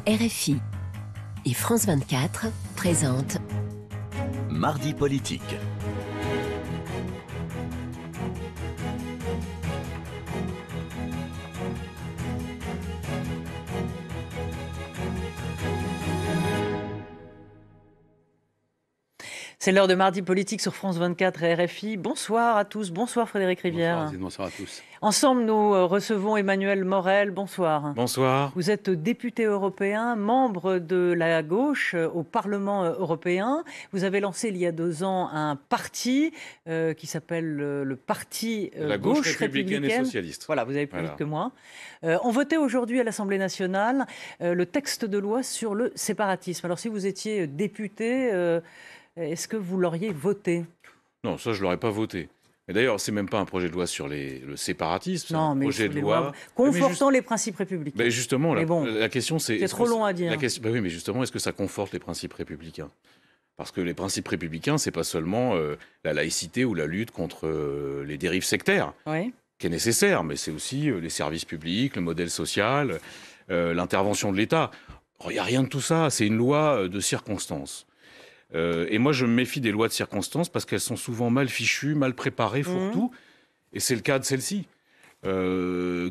RFI et France 24 présentent Mardi politique. C'est l'heure de Mardi politique sur France 24 et RFI. Bonsoir à tous, bonsoir Frédéric Rivière. Bonsoir à tous. Ensemble, nous recevons Emmanuel Morel. Bonsoir. Bonsoir. Vous êtes député européen, membre de la gauche au Parlement européen. Vous avez lancé il y a 2 ans un parti qui s'appelle le Parti La gauche républicaine et socialiste. Voilà, vous avez plus vite que moi. On votait aujourd'hui à l'Assemblée nationale le texte de loi sur le séparatisme. Alors si vous étiez député... est-ce que vous l'auriez voté? Non, ça, je ne l'aurais pas voté. Et d'ailleurs, ce n'est même pas un projet de loi sur le séparatisme, c'est un mais projet de loi confortant les principes républicains. Mais justement, la question, c'est... C'est trop long à dire. Oui, mais justement, est-ce que ça conforte les principes républicains? Parce que les principes républicains, ce n'est pas seulement la laïcité ou la lutte contre les dérives sectaires, qui est nécessaire, mais c'est aussi les services publics, le modèle social, l'intervention de l'État. Il n'y a rien de tout ça, c'est une loi de circonstance. Et moi, je me méfie des lois de circonstance parce qu'elles sont souvent mal fichues, mal préparées, fourre-tout. Et c'est le cas de celle-ci.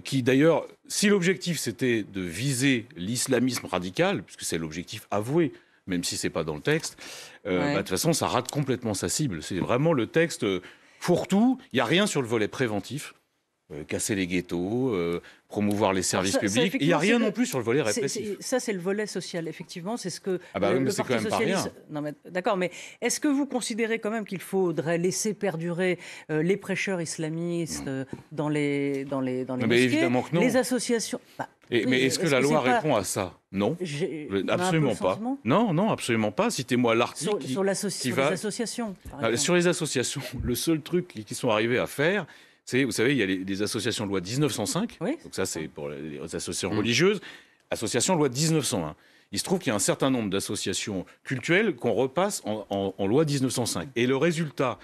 Qui, d'ailleurs, si l'objectif, c'était de viser l'islamisme radical, puisque c'est l'objectif avoué, même si ce n'est pas dans le texte, de toute façon, ça rate complètement sa cible. C'est vraiment le texte fourre-tout. Il n'y a rien sur le volet préventif. Casser les ghettos, promouvoir les services publics. Il n'y a rien non plus sur le volet répressif. Ça, c'est le volet social, effectivement. C'est ce que le Parti socialiste... Non, mais, d'accord, mais est-ce que vous considérez quand même qu'il faudrait laisser perdurer les prêcheurs islamistes dans les mosquées, mais évidemment que non. Les associations... mais est-ce que la loi répond à ça? Non, absolument pas. Non, absolument pas. Citez-moi l'article sur les associations. Sur les associations, le seul truc qu'ils sont arrivés à faire... Vous savez, il y a les associations de loi 1905, donc ça c'est pour les associations religieuses, associations de loi 1901. Il se trouve qu'il y a un certain nombre d'associations cultuelles qu'on repasse en loi 1905. Et le résultat,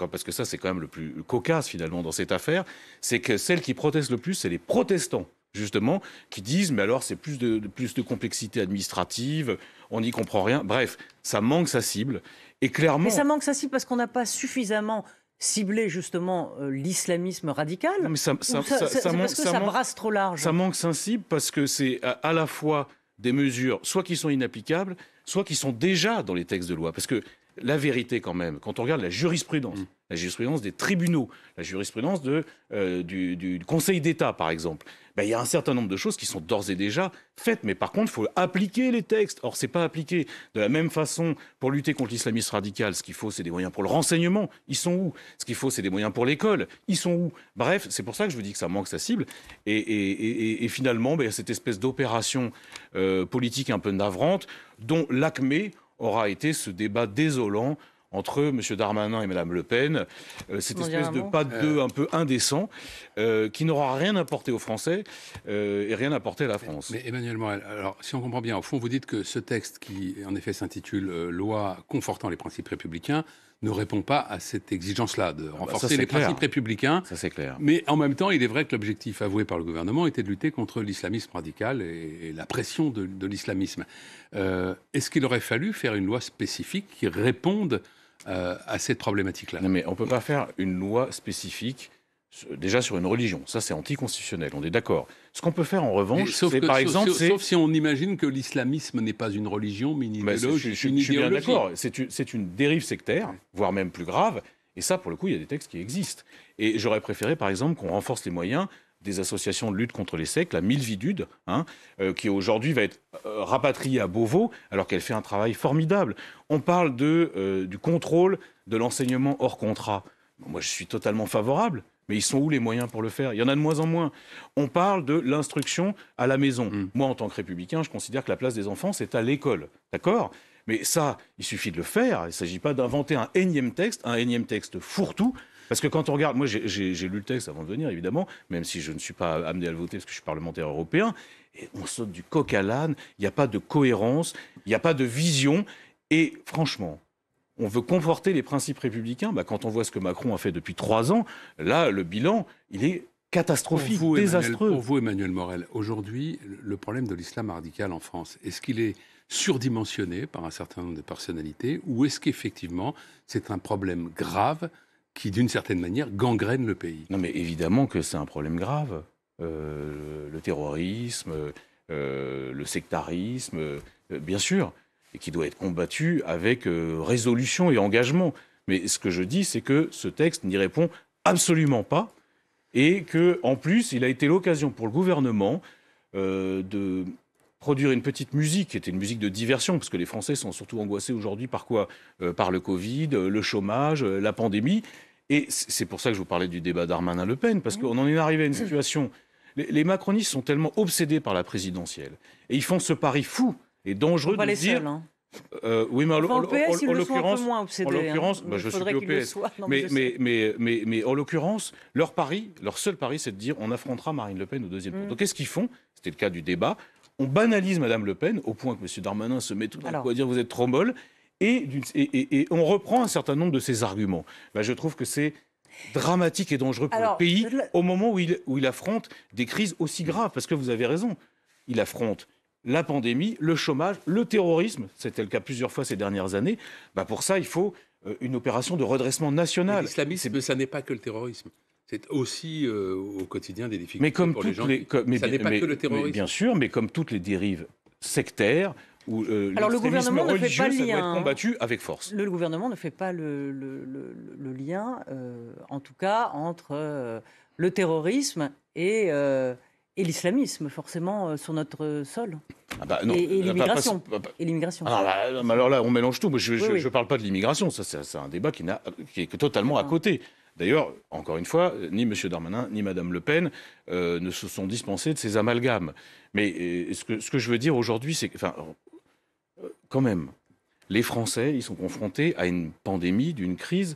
parce que ça c'est quand même le plus cocasse finalement dans cette affaire, c'est que celles qui protestent le plus, c'est les protestants, justement, qui disent, mais alors c'est plus de complexité administrative, on n'y comprend rien. Bref, ça manque sa cible. Et clairement... Mais ça manque sa cible parce qu'on n'a pas suffisamment... cibler justement l'islamisme radical? Non, mais parce que ça brasse trop large. Ça manque sensible parce que c'est à la fois des mesures soit qui sont inapplicables, soit qui sont déjà dans les textes de loi. Parce que la vérité quand même, quand on regarde la jurisprudence des tribunaux, la jurisprudence du Conseil d'État par exemple, il y a un certain nombre de choses qui sont d'ores et déjà faites. Mais par contre, il faut appliquer les textes. Or, ce n'est pas appliqué. De la même façon, pour lutter contre l'islamisme radical, ce qu'il faut, c'est des moyens pour le renseignement. Ils sont où? Ce qu'il faut, c'est des moyens pour l'école. Ils sont où? Bref, c'est pour ça que je vous dis que ça manque sa cible. Et finalement, cette espèce d'opération politique un peu navrante, dont l'acmé aura été ce débat désolant entre M. Darmanin et Mme Le Pen, cette espèce de pas de deux un peu indécent, qui n'aura rien apporté aux Français et rien apporté à la France. Mais Emmanuel Morel, alors si on comprend bien, au fond, vous dites que ce texte qui, en effet, s'intitule « Loi confortant les principes républicains » ne répond pas à cette exigence-là de renforcer les principes républicains. Ça, c'est clair. Mais en même temps, il est vrai que l'objectif avoué par le gouvernement était de lutter contre l'islamisme radical et la pression de l'islamisme. Est-ce qu'il aurait fallu faire une loi spécifique qui réponde à cette problématique-là? Non, mais on ne peut pas faire une loi spécifique déjà sur une religion. Ça, c'est anticonstitutionnel, on est d'accord. Ce qu'on peut faire en revanche, c'est par exemple... Sauf si on imagine que l'islamisme n'est pas une religion, mais une idéologie. Je suis bien d'accord. C'est une dérive sectaire, voire même plus grave. Et ça, pour le coup, il y a des textes qui existent. Et j'aurais préféré, par exemple, qu'on renforce les moyens des associations de lutte contre les sectes, la Milvidude, qui aujourd'hui va être rapatriée à Beauvau, alors qu'elle fait un travail formidable. On parle du contrôle de l'enseignement hors contrat. Moi, je suis totalement favorable. Mais ils sont où les moyens pour le faire? Il y en a de moins en moins. On parle de l'instruction à la maison. Moi, en tant que républicain, je considère que la place des enfants, c'est à l'école. D'accord? Mais ça, il suffit de le faire. Il ne s'agit pas d'inventer un énième texte fourre-tout. Parce que quand on regarde... Moi, j'ai lu le texte avant de venir, évidemment, même si je ne suis pas amené à le voter parce que je suis parlementaire européen. Et on saute du coq à l'âne. Il n'y a pas de cohérence. Il n'y a pas de vision. Et franchement... on veut conforter les principes républicains. Quand on voit ce que Macron a fait depuis 3 ans, là, le bilan, il est catastrophique, pour désastreux. Pour vous, Emmanuel Morel, aujourd'hui, le problème de l'islam radical en France, est-ce qu'il est surdimensionné par un certain nombre de personnalités ou est-ce qu'effectivement c'est un problème grave qui, d'une certaine manière, gangrène le pays? Non, mais évidemment que c'est un problème grave. Le terrorisme, le sectarisme, bien sûr, et qui doit être combattu avec résolution et engagement. Mais ce que je dis, c'est que ce texte n'y répond absolument pas, et que, en plus, il a été l'occasion pour le gouvernement de produire une petite musique, qui était une musique de diversion, parce que les Français sont surtout angoissés aujourd'hui par quoi? Par le Covid, le chômage, la pandémie. Et c'est pour ça que je vous parlais du débat Darmanin-Le Pen, parce qu'on en est arrivé à une situation... Les macronistes sont tellement obsédés par la présidentielle, et ils font ce pari fou et dangereux de les dire... seuls, hein. Oui, mais en PS, ils le sont un peu l'occurrence, moins obsédés, je suis plus au PS. Mais en l'occurrence, leur seul pari, c'est de dire on affrontera Marine Le Pen au deuxième tour. Donc qu'est-ce qu'ils font? C'était le cas du débat. On banalise Madame Le Pen, au point que M. Darmanin se met tout d'un coup à dire vous êtes trop molle, et on reprend un certain nombre de ses arguments. Je trouve que c'est dramatique et dangereux pour le pays au moment où il affronte des crises aussi graves. Parce que vous avez raison, il affronte la pandémie, le chômage, le terrorisme, c'était le cas plusieurs fois ces dernières années. Pour ça, il faut une opération de redressement national. L'islamisme, ça n'est pas que le terrorisme. C'est aussi au quotidien des difficultés pour les gens. Ça n'est pas que le terrorisme. Bien sûr, mais comme toutes les dérives sectaires, où le gouvernement ne fait pas le lien, ça doit être combattu avec force. Le gouvernement ne fait pas le lien, en tout cas, entre le terrorisme et l'islamisme, forcément, sur notre sol. Et l'immigration. Alors là, on mélange tout. Je ne parle pas de l'immigration. Ça, c'est un débat qui est totalement à côté. D'ailleurs, encore une fois, ni M. Darmanin, ni Mme Le Pen ne se sont dispensés de ces amalgames. Mais ce que je veux dire aujourd'hui, c'est que, quand même, les Français, ils sont confrontés à une pandémie, d'une crise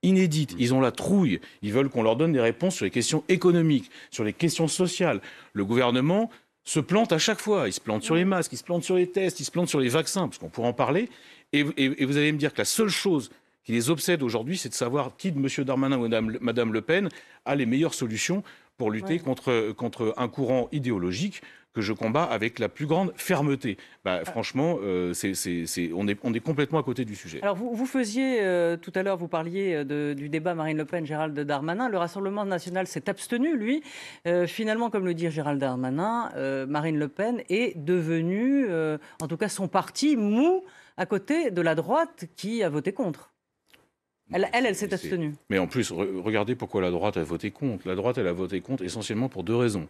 inédite. Ils ont la trouille. Ils veulent qu'on leur donne des réponses sur les questions économiques, sur les questions sociales. Le gouvernement se plante à chaque fois. Il se plante sur les masques, il se plante sur les tests, il se plante sur les vaccins, parce qu'on pourra en parler. Et vous allez me dire que la seule chose qui les obsède aujourd'hui, c'est de savoir qui de M. Darmanin ou Mme Le Pen a les meilleures solutions pour lutter contre un courant idéologique que je combats avec la plus grande fermeté. Franchement, on est complètement à côté du sujet. Alors, vous faisiez, tout à l'heure, vous parliez du débat Marine Le Pen, Gérald Darmanin. Le Rassemblement national s'est abstenu, lui. Finalement, comme le dit Gérald Darmanin, Marine Le Pen est devenue, en tout cas son parti, mou à côté de la droite qui a voté contre. Elle s'est abstenue. Mais en plus, regardez pourquoi la droite a voté contre. La droite, elle a voté contre essentiellement pour deux raisons.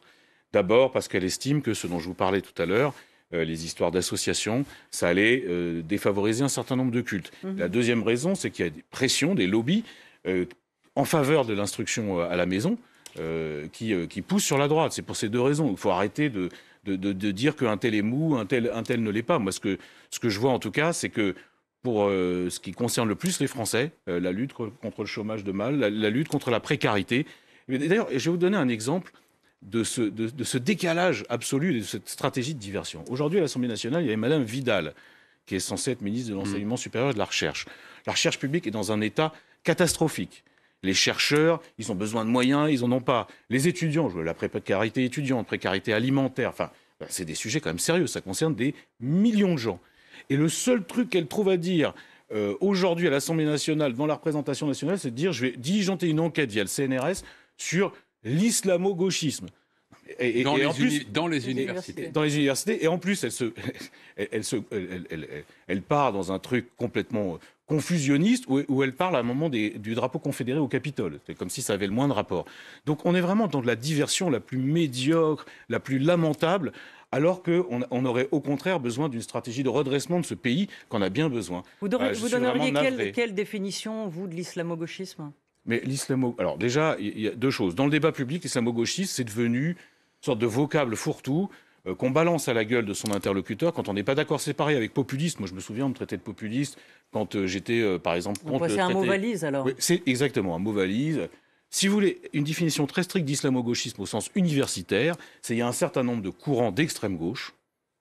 D'abord, parce qu'elle estime que ce dont je vous parlais tout à l'heure, les histoires d'associations, ça allait défavoriser un certain nombre de cultes. La deuxième raison, c'est qu'il y a des pressions, des lobbies en faveur de l'instruction à la maison qui poussent sur la droite. C'est pour ces deux raisons. Il faut arrêter de dire qu'un tel est mou, un tel ne l'est pas. Moi, ce que je vois en tout cas, c'est que pour ce qui concerne le plus les Français, la lutte contre le chômage de masse, la lutte contre la précarité. D'ailleurs, je vais vous donner un exemple de ce décalage absolu, de cette stratégie de diversion. Aujourd'hui, à l'Assemblée nationale, il y avait Mme Vidal, qui est censée être ministre de l'Enseignement supérieur et de la Recherche. La recherche publique est dans un état catastrophique. Les chercheurs, ils ont besoin de moyens, ils n'en ont pas. Les étudiants, la précarité étudiante, précarité alimentaire, c'est des sujets quand même sérieux, ça concerne des millions de gens. Et le seul truc qu'elle trouve à dire aujourd'hui à l'Assemblée nationale, dans la représentation nationale, c'est de dire je vais diligenter une enquête via le CNRS sur l'islamo-gauchisme. Dans les universités. Dans les universités. Et en plus, elle part dans un truc complètement confusionniste où elle parle à un moment du drapeau confédéré au Capitole. C'est comme si ça avait le moins de rapport. Donc on est vraiment dans de la diversion la plus médiocre, la plus lamentable, alors qu'on aurait au contraire besoin d'une stratégie de redressement de ce pays qu'on a bien besoin. Vous donneriez quelle définition, vous, de l'islamo-gauchisme ? Mais alors déjà, il y a deux choses. Dans le débat public, l'islamo-gauchisme, c'est devenu une sorte de vocable fourre-tout qu'on balance à la gueule de son interlocuteur quand on n'est pas d'accord. C'est pareil avec populiste. Moi, je me souviens, on me traitait de populiste quand j'étais, par exemple, contre le traité... C'est un mot valise, alors. Oui, c'est exactement un mot valise. Si vous voulez une définition très stricte d'islamo-gauchisme au sens universitaire, c'est il y a un certain nombre de courants d'extrême gauche,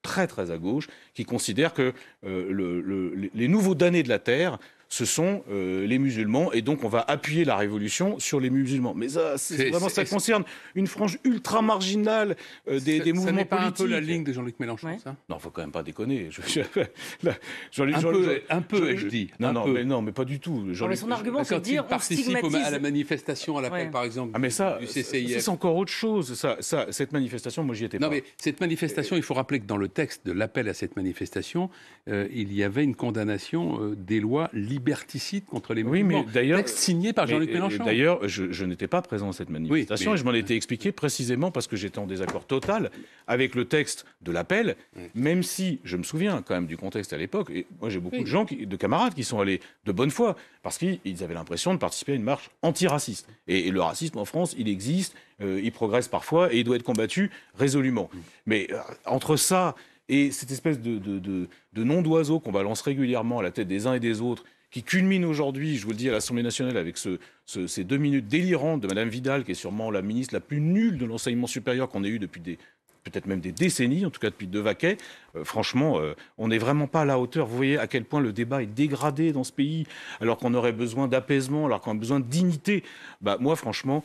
très très à gauche, qui considèrent que les nouveaux damnés de la Terre ce sont les musulmans, et donc on va appuyer la révolution sur les musulmans. Mais ça, ça concerne une frange ultra marginale des mouvements politiques. Ça n'est pas un peu la ligne de Jean-Luc Mélenchon, ça ? Non, faut quand même pas déconner. Un peu, je dis. Non, mais pas du tout. Mais son argument, c'est de dire on stigmatise. À la manifestation, à l'appel, par exemple, du CCIF. C'est encore autre chose. Cette manifestation, moi, j'y étais pas. Non, mais cette manifestation, il faut rappeler que dans le texte de l'appel à cette manifestation, il y avait une condamnation des lois liberticides contre les musulmans. Texte signé par Jean-Luc Mélenchon. D'ailleurs, je n'étais pas présent à cette manifestation, et je m'en étais expliqué précisément parce que j'étais en désaccord total avec le texte de l'appel, même si je me souviens quand même du contexte à l'époque. Et moi, j'ai beaucoup de camarades qui sont allés de bonne foi parce qu'ils avaient l'impression de participer à une marche antiraciste. Et le racisme en France, il existe, il progresse parfois et il doit être combattu résolument. Mais entre ça et cette espèce de nom d'oiseau qu'on balance régulièrement à la tête des uns et des autres, qui culmine aujourd'hui, je vous le dis, à l'Assemblée nationale avec ces 2 minutes délirantes de Mme Vidal, qui est sûrement la ministre la plus nulle de l'enseignement supérieur qu'on ait eu depuis peut-être même des décennies, en tout cas depuis Devaquet. Franchement, on n'est vraiment pas à la hauteur. Vous voyez à quel point le débat est dégradé dans ce pays, alors qu'on aurait besoin d'apaisement, alors qu'on a besoin de dignité. Moi, franchement,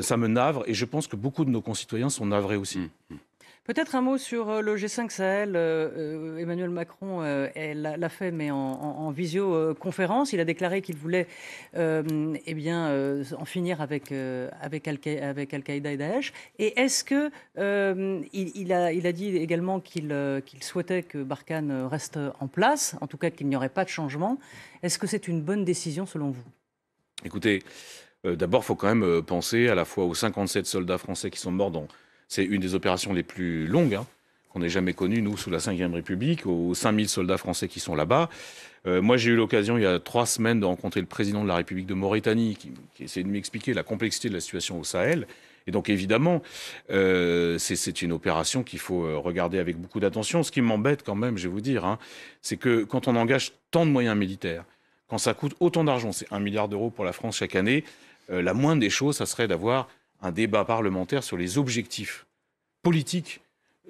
ça me navre, et je pense que beaucoup de nos concitoyens sont navrés aussi. Peut-être un mot sur le G5 Sahel. Emmanuel Macron l'a fait, mais en visioconférence. Il a déclaré qu'il voulait en finir avec Al-Qaïda et Daesh. Et est-ce que il a dit également qu'il souhaitait que Barkhane reste en place, en tout cas qu'il n'y aurait pas de changement. Est-ce que c'est une bonne décision selon vous ? Écoutez, d'abord, il faut quand même penser à la fois aux 57 soldats français qui sont morts dans... C'est une des opérations les plus longues qu'on ait jamais connues, nous, sous la Ve République, aux 5000 soldats français qui sont là-bas. Moi, j'ai eu l'occasion, il y a 3 semaines, de rencontrer le président de la République de Mauritanie, qui essayait de m'expliquer la complexité de la situation au Sahel. Et donc, évidemment, c'est une opération qu'il faut regarder avec beaucoup d'attention. Ce qui m'embête quand même, je vais vous dire, c'est que quand on engage tant de moyens militaires, quand ça coûte autant d'argent, c'est 1 milliard d'euros pour la France chaque année, la moindre des choses, ça serait d'avoir un débat parlementaire sur les objectifs politiques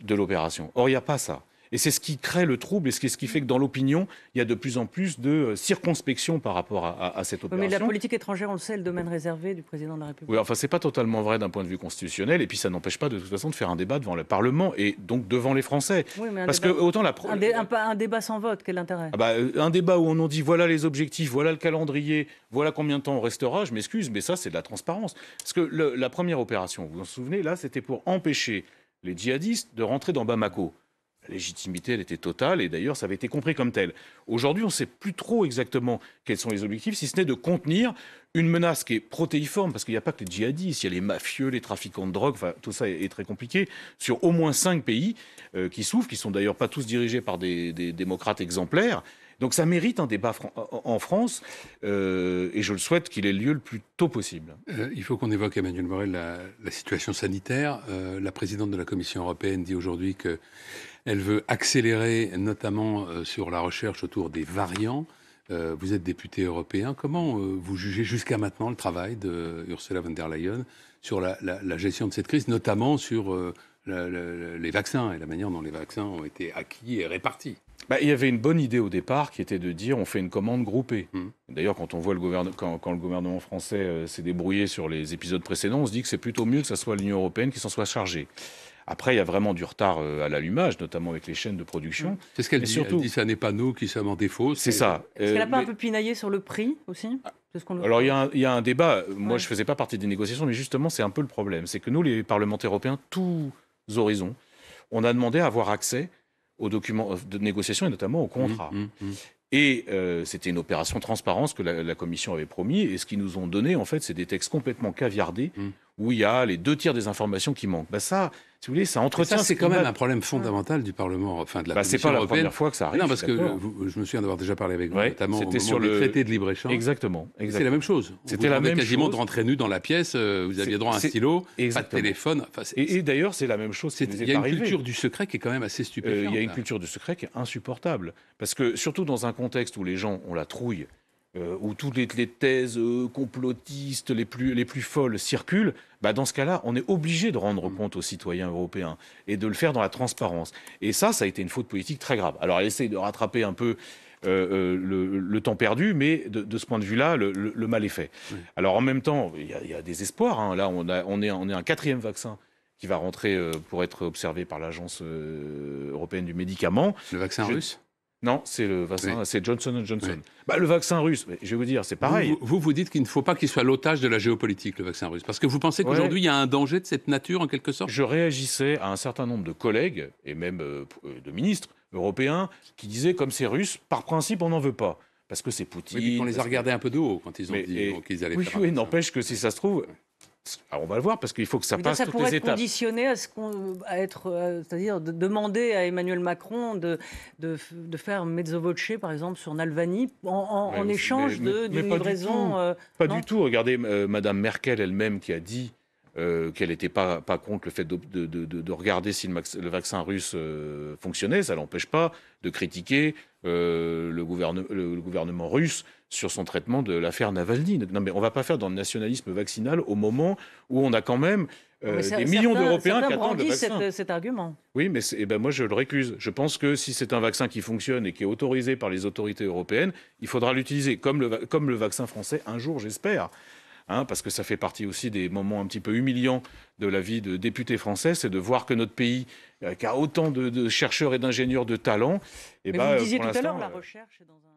de l'opération. Or, il n'y a pas ça. Et c'est ce qui crée le trouble, et ce qui fait que dans l'opinion, il y a de plus en plus de circonspection par rapport à cette opération. Mais la politique étrangère, on le sait, est le domaine réservé du président de la République. Oui, enfin, c'est pas totalement vrai d'un point de vue constitutionnel, et puis ça n'empêche pas de toute façon de faire un débat devant le Parlement, et donc devant les Français. Oui, mais parce que autant un débat sans vote, quel intérêt ? Un débat où on dit voilà les objectifs, voilà le calendrier, voilà combien de temps on restera, je m'excuse, mais ça, c'est de la transparence. Parce que la première opération, vous vous en souvenez, là, c'était pour empêcher les djihadistes de rentrer dans Bamako. La légitimité, elle était totale, et d'ailleurs, ça avait été compris comme tel. Aujourd'hui, on ne sait plus trop exactement quels sont les objectifs, si ce n'est de contenir une menace qui est protéiforme, parce qu'il n'y a pas que les djihadistes, il y a les mafieux, les trafiquants de drogue, enfin, tout ça est très compliqué, sur au moins 5 pays qui souffrent, qui ne sont d'ailleurs pas tous dirigés par des démocrates exemplaires. Donc ça mérite un débat en France, et je le souhaite qu'il ait lieu le plus tôt possible. Il faut qu'on évoque, Emmanuel Morel, la situation sanitaire. La présidente de la Commission européenne dit aujourd'hui qu'elle veut accélérer, notamment sur la recherche autour des variants. Vous êtes député européen. Comment vous jugez jusqu'à maintenant le travail de Ursula von der Leyen sur la gestion de cette crise, notamment sur les vaccins et la manière dont les vaccins ont été acquis et répartis ? Il y avait une bonne idée au départ qui était de dire on fait une commande groupée. D'ailleurs, quand on voit quand le gouvernement français s'est débrouillé sur les épisodes précédents, on se dit que c'est plutôt mieux que ce soit l'Union européenne qui s'en soit chargée. Après, il y a vraiment du retard à l'allumage, notamment avec les chaînes de production. C'est ce qu'elle dit. Surtout, elle dit ça n'est pas nous qui sommes en défaut. C'est ça. Est-ce qu'elle n'a pas un peu pinaillé sur le prix aussi ? Alors, il y a un débat. Moi, je ne faisais pas partie des négociations, mais justement, c'est un peu le problème. C'est que nous, les parlementaires européens, tous horizons, on a demandé à avoir accès aux documents de négociation et notamment aux contrats. Et c'était une opération transparence que la Commission avait promis. Et ce qu'ils nous ont donné, en fait, c'est des textes complètement caviardés où il y a les 2 tiers des informations qui manquent. Ça, si vous voulez, ça entretient... Ça, c'est quand même un problème fondamental du Parlement, enfin de la Commission européenne. C'est pas la première fois que ça arrive. Non, parce que je me souviens d'avoir déjà parlé avec vous, notamment au moment des traités de libre-échange. Exactement. C'est la même chose. C'était la même quasiment chose. De rentrer nu dans la pièce, vous aviez droit à un stylo, pas de téléphone. Et d'ailleurs, c'est la même chose qui nous est arrivée. Il y a une culture du secret qui est quand même assez stupéfiante. Il y a une culture du secret qui est insupportable. Parce que, surtout dans un contexte où les gens ont la trouille, où toutes les thèses complotistes les plus folles circulent, dans ce cas-là, on est obligé de rendre compte aux citoyens européens et de le faire dans la transparence. Et ça a été une faute politique très grave. Alors, elle essaye de rattraper un peu le temps perdu, mais de ce point de vue-là, le mal est fait. Oui. Alors en même temps, il y a des espoirs. Hein. Là, on est un 4e vaccin qui va rentrer pour être observé par l'Agence européenne du médicament. Le vaccin russe ? Non, c'est le vaccin, c'est Johnson & Johnson. Oui. Bah, le vaccin russe, je vais vous dire, c'est pareil. Vous dites qu'il ne faut pas qu'il soit l'otage de la géopolitique, le vaccin russe, parce que vous pensez qu'aujourd'hui, il y a un danger de cette nature, en quelque sorte ? Je réagissais à un certain nombre de collègues, et même de ministres européens, qui disaient, comme c'est russe, par principe, on n'en veut pas. Parce que c'est Poutine. Oui, on les a regardés un peu de haut quand ils ont dit qu'ils allaient faire un vaccin. N'empêche que si ça se trouve... Alors on va le voir parce qu'il faut que ça passe toutes les étapes. Ça pourrait être conditionné c'est-à-dire de demander à Emmanuel Macron de faire mezzo voce, par exemple, sur Navalny en échange d'une livraison. Pas du tout. Regardez, Madame Merkel elle-même qui a dit qu'elle n'était pas contre le fait de regarder si le vaccin russe fonctionnait. Ça ne l'empêche pas de critiquer le gouvernement russe sur son traitement de l'affaire Navalny. Non, mais on ne va pas faire dans le nationalisme vaccinal au moment où on a quand même des millions d'Européens qui attendent le vaccin. Cet argument. Oui, mais moi je le récuse. Je pense que si c'est un vaccin qui fonctionne et qui est autorisé par les autorités européennes, il faudra l'utiliser, comme le vaccin français, un jour, j'espère. Hein, parce que ça fait partie aussi des moments un petit peu humiliants de la vie de député français, c'est de voir que notre pays, qui a autant de chercheurs et d'ingénieurs de talent... Mais vous disiez tout à l'heure, la recherche est dans un...